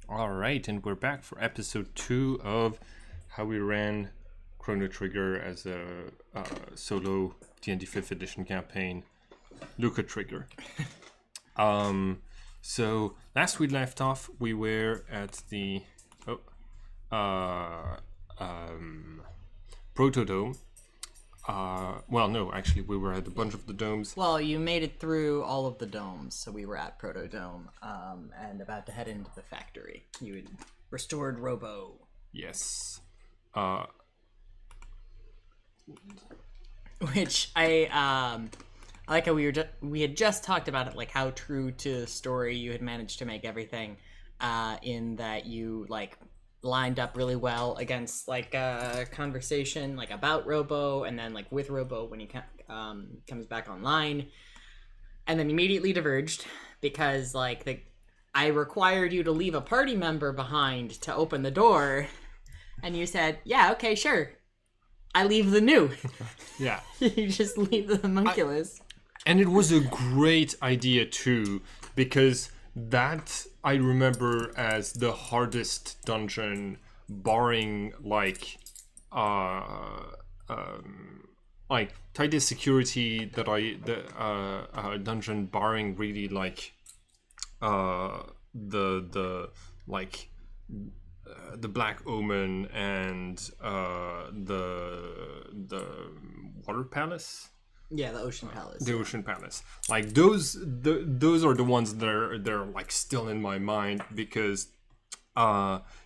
All right, and we're back for episode 2 of how we ran Chrono Trigger as a solo D&D 5th edition campaign, Lucca Trigger. So last we left off, we were at the Protodome. Well, no, actually, we were at a bunch of the domes. Well, you made it through all of the domes, so we were at Protodome, and about to head into the factory. You had restored Robo. Yes. Which I like how we had just talked about it, like how true to the story you had managed to make everything, in that you lined up really well against a conversation about Robo, and then with Robo when he comes back online, and then immediately diverged because I required you to leave a party member behind to open the door, and you said, "Yeah, okay, sure. I leave the new." Yeah. You just leave the homunculus. And it was a great idea too, because that I remember as the hardest dungeon, barring tightest security that dungeon, barring really the Black Omen and the Water Palace. Yeah, the Ocean Palace. The Ocean Palace. Those are the ones that are still in my mind, because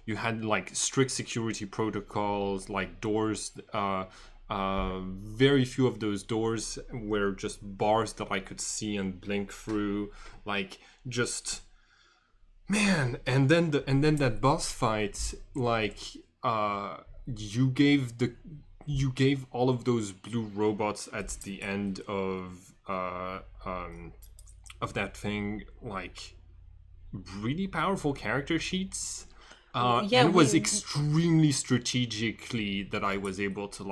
you had strict security protocols, doors. Very few of those doors were just bars that I could see and blink through. Man, and then that boss fight, you gave all of those blue robots at the end of that thing really powerful character sheets. And it was extremely strategically that I was able to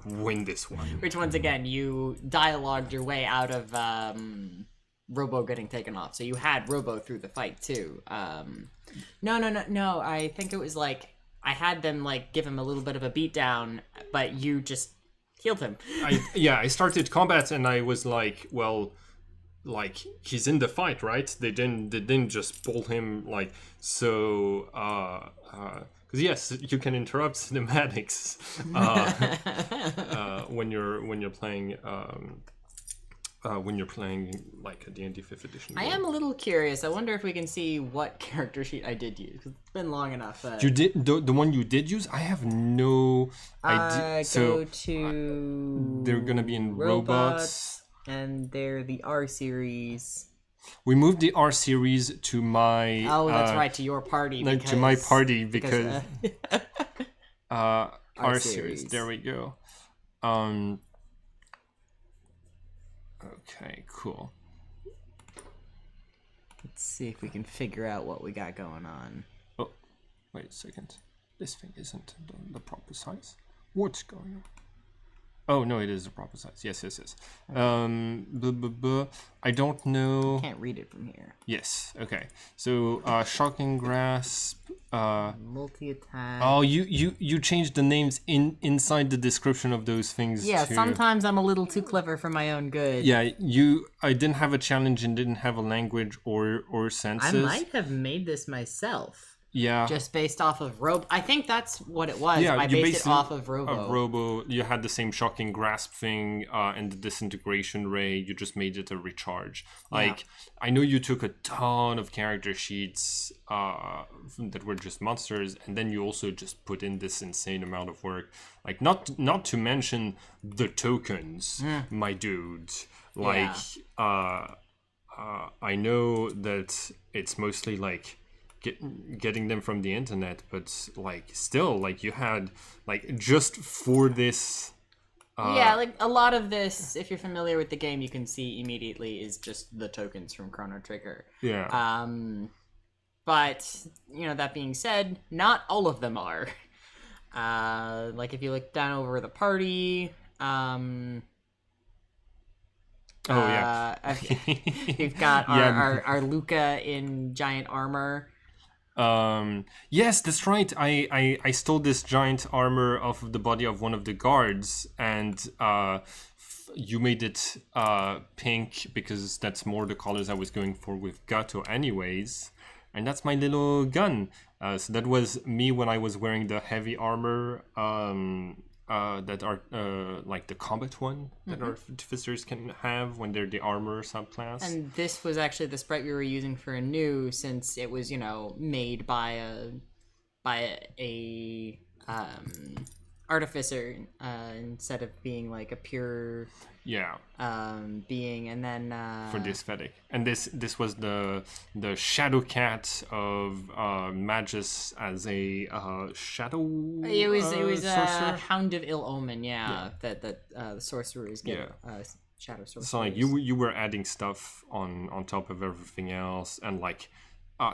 win this one. Which, once again, you dialogued your way out of Robo getting taken off. So you had Robo through the fight too. No. I think it was I had them give him a little bit of a beatdown, but you just healed him. I started combat and I was he's in the fight, right? They didn't just pull him because yes, you can interrupt cinematics when you're playing. When you're playing a D&D 5th edition game. I am a little curious. I wonder if we can see what character sheet I did use. It's been long enough. You did the one you did use? I have no idea. Go to they're gonna be in robots, and they're the R series. We moved the R series to my. Oh, that's right, to your party. To my party because R series. There we go. Okay, cool. Let's see if we can figure out what we got going on. Oh, wait a second. This thing isn't the proper size. What's going on? Oh, no, it is the proper size. Yes. I don't know. Can't read it from here. Yes, okay. So, Shocking Grasp. Multi-attack. Oh, you changed the names inside the description of those things. Yeah, too. Sometimes I'm a little too clever for my own good. Yeah, I didn't have a challenge and didn't have a language or senses. I might have made this myself. Yeah. Just based off of Robo. I think that's what it was. Yeah, I based it off of Robo. Robo, you had the same Shocking Grasp thing and the Disintegration Ray. You just made it a recharge. I know you took a ton of character sheets that were just monsters, and then you also just put in this insane amount of work. Not to mention the tokens, my dude. I know that it's mostly getting them from the internet, but still you had just for this a lot of this, if you're familiar with the game, you can see immediately is just the tokens from Chrono Trigger. But that being said, not all of them are. If you look down over the party, Oh yeah. We've got our, Yeah. our Lucca in giant armor. Yes, that's right. I stole this giant armor off of the body of one of the guards, and you made it pink because that's more the colors I was going for with Gato anyways. And that's my little gun. So that was me when I was wearing the heavy armor that are like the combat one that artificers can have when they're the armor subclass. And this was actually the sprite we were using for a new, since it was, made by a artificer instead of being like a pure Yeah. being. And then For the aesthetic, and this was the shadow cat of Magus as a shadow. it was sorcerer. Hound of Ill Omen, that the sorcerers get shadow sorcerers. So like you were adding stuff on top of everything else, and like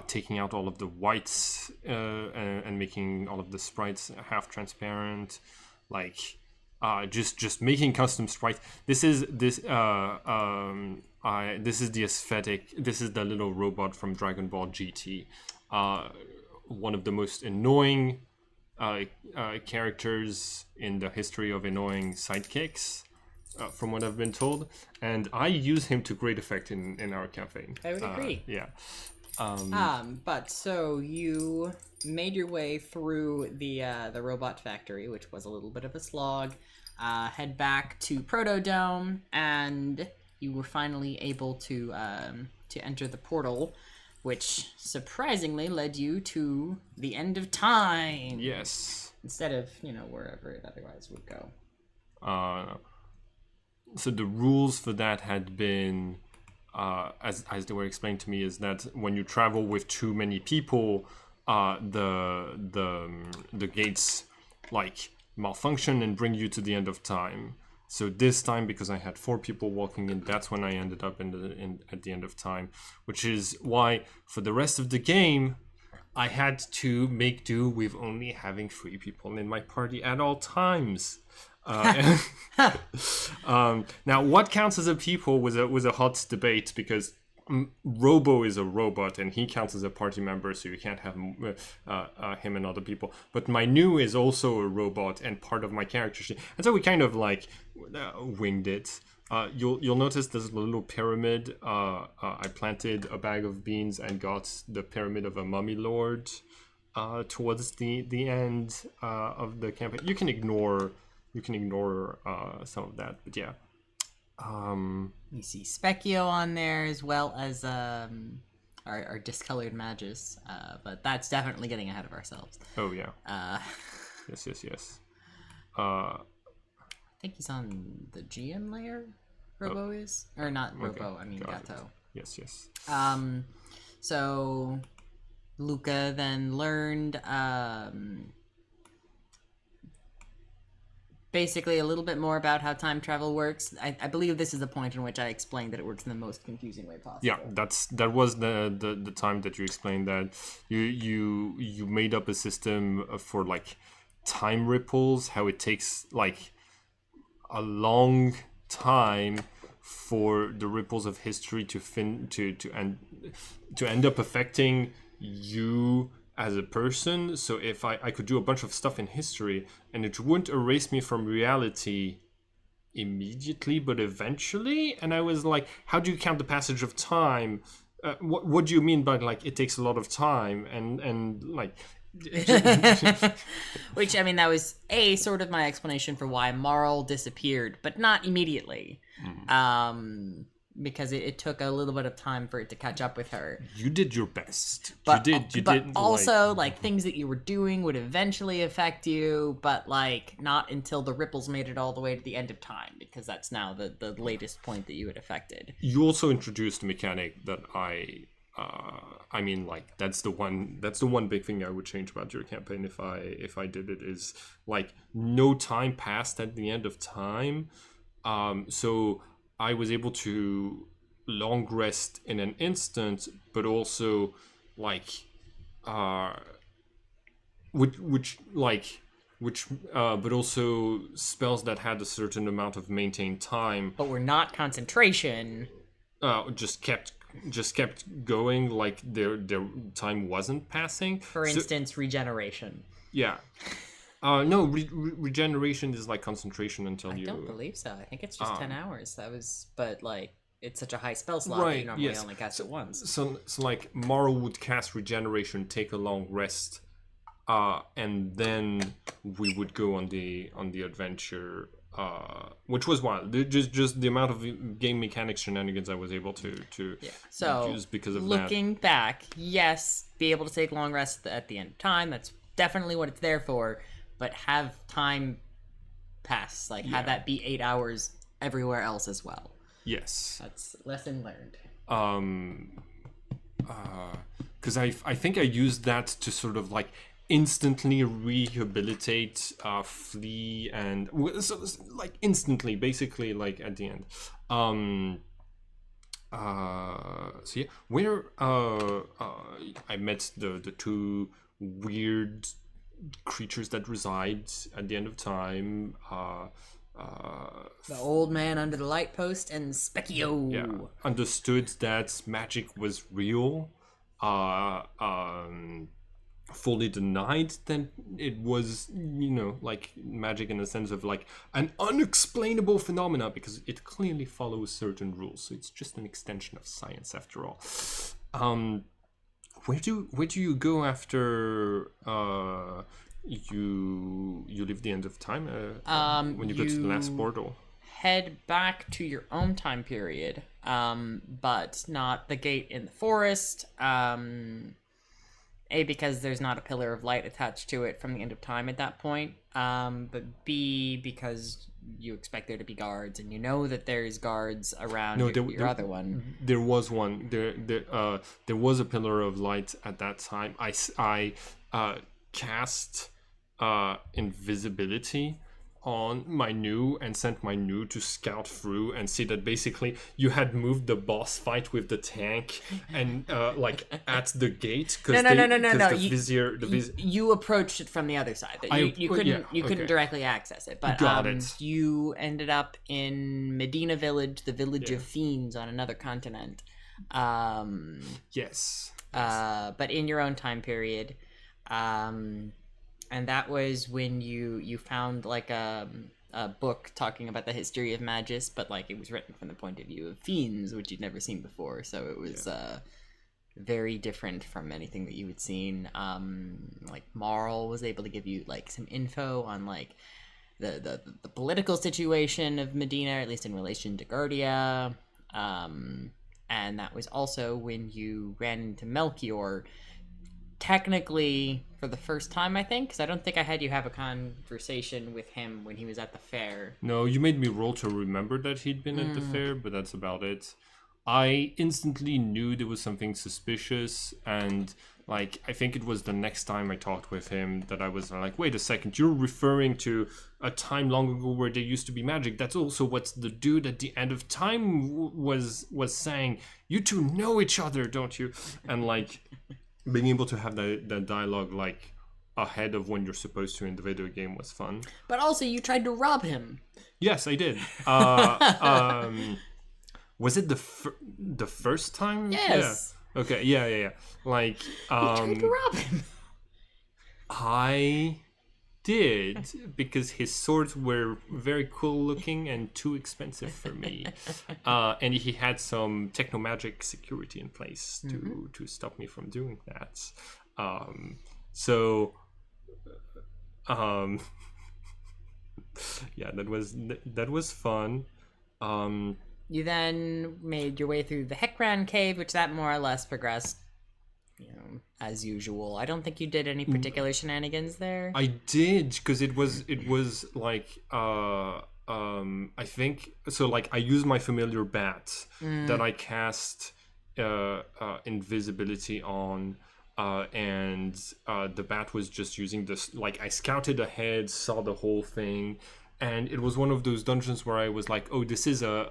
taking out all of the whites and making all of the sprites half transparent, like just making custom sprites. This is this is the aesthetic. This is the little robot from Dragon Ball GT. One of the most annoying characters in the history of annoying sidekicks, from what I've been told, and I use him to great effect in our campaign. I would agree. Yeah. But so you made your way through the robot factory, which was a little bit of a slog. Head back to Protodome, and you were finally able to enter the portal, which surprisingly led you to the end of time. Yes. Instead of wherever it otherwise would go. So the rules for that had been, as they were explained to me, is that when you travel with too many people, the gates like malfunction and bring you to the end of time. So this time, because I had 4 people walking in, that's when I ended up at the end of time, which is why for the rest of the game I had to make do with only having 3 people in my party at all times. Now, what counts as a people was a hot debate, because Robo is a robot and he counts as a party member, so you can't have him and other people. But my new is also a robot and part of my character sheet, and so we kind of like winged it. You'll notice there's a little pyramid. I planted a bag of beans and got the pyramid of a mummy lord towards the end of the campaign. You can ignore some of that, but yeah. You see Specchio on there, as well as our discolored Magus, but that's definitely getting ahead of ourselves. Oh yeah. Yes. I think he's on the GM layer. Robo is, or not Robo. Okay. I mean Gato. Yes. So Lucca then learned basically a little bit more about how time travel works. I believe this is the point in which I explained that it works in the most confusing way possible. Yeah, that was the time that you explained that you made up a system for like time ripples, how it takes like a long time for the ripples of history to end up affecting you as a person. So if I could do a bunch of stuff in history and it wouldn't erase me from reality immediately, but eventually. And I was like, how do you count the passage of time? What do you mean by like it takes a lot of time and like which, I mean, that was sort of my explanation for why Marl disappeared, but not immediately. Because it took a little bit of time for it to catch up with her. You did your best. But also, like, things that you were doing would eventually affect you, but, like, not until the ripples made it all the way to the end of time, because that's now the latest point that you had affected. You also introduced a mechanic that I mean, like, that's the one big thing I would change about your campaign if I did it, is, like, no time passed at the end of time. So I was able to long rest in an instant, but also like which like which but also spells that had a certain amount of maintained time But we're not concentration. just kept going, like their time wasn't passing. For instance, regeneration. Yeah. No, regeneration is like concentration until I you. don't believe so. I think it's just 10 hours. That was, but like, it's such a high spell slot that Right, you normally yes. only cast it once. So like Morrow would cast regeneration, take a long rest, and then we would go on the adventure, which was wild. Just the amount of game mechanics shenanigans I was able to So, use because of looking back, yes, be able to take long rests at the end of time. That's definitely what it's there for. But have time pass, like have that be 8 hours everywhere else as well. Yes. That's lesson learned. Because I think I used that to sort of like instantly rehabilitate Flea and so, like instantly, basically, like at the end. So yeah, where I met the two weird creatures that reside at the end of time. The old man under the light post and Specchio. Yeah, understood that magic was real. Fully denied that it was, like magic in the sense of like an unexplainable phenomena, because it clearly follows certain rules. So it's just an extension of science after all. Where do you go after you leave the end of time? When you go to the last portal? Head back to your own time period, but not the gate in the forest. A, because there's not a pillar of light attached to it from the end of time at that point. But B, because you expect there to be guards, and you know that there's guards around your other one. There was one. There was a pillar of light at that time. I cast invisibility on my new and sent my new to scout through and see that basically you had moved the boss fight with the tank and like at the gate, because no. Vizier You approached it from the other side. You couldn't directly access it, but Got it. You ended up in Medina Village, the village of fiends on another continent. Yes. But in your own time period. And that was when you found like a book talking about the history of Magus, but like it was written from the point of view of fiends, which you'd never seen before. So it was very different from anything that you had seen. Like Marl was able to give you like some info on like the political situation of Medina, at least in relation to Guardia. And that was also when you ran into Melchior. Technically for the first time, I think, because I don't think I had you have a conversation with him when he was at the fair. No, you made me roll to remember that he'd been at the fair, but that's about it. I instantly knew there was something suspicious, and like I think it was the next time I talked with him that I was like, wait a second, you're referring to a time long ago where there used to be magic. That's also what the dude at the end of time was saying. You two know each other, don't you? And like being able to have that dialogue like ahead of when you're supposed to in the video game was fun. But also you tried to rob him. Yes, I did. Was it the first time? Yes. Yeah. Okay. Yeah. Like you tried to rob him. I did, because his swords were very cool looking and too expensive for me, and he had some techno magic security in place to stop me from doing that. Yeah, that was fun. You then made your way through the Hekran cave, which that more or less progressed, as usual. I don't think you did any particular shenanigans there. I did, because it was like I think so. Like I used my familiar bat that I cast invisibility on, and the bat was just using this. Like I scouted ahead, saw the whole thing. And it was one of those dungeons where I was like, oh, this is a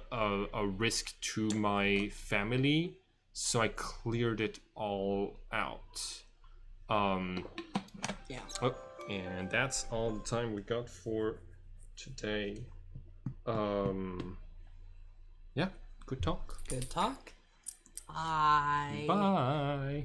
risk to my family. So I cleared it all out. Yeah. Oh, And that's all the time we got for today. Yeah, good talk. Good talk. Bye. Bye.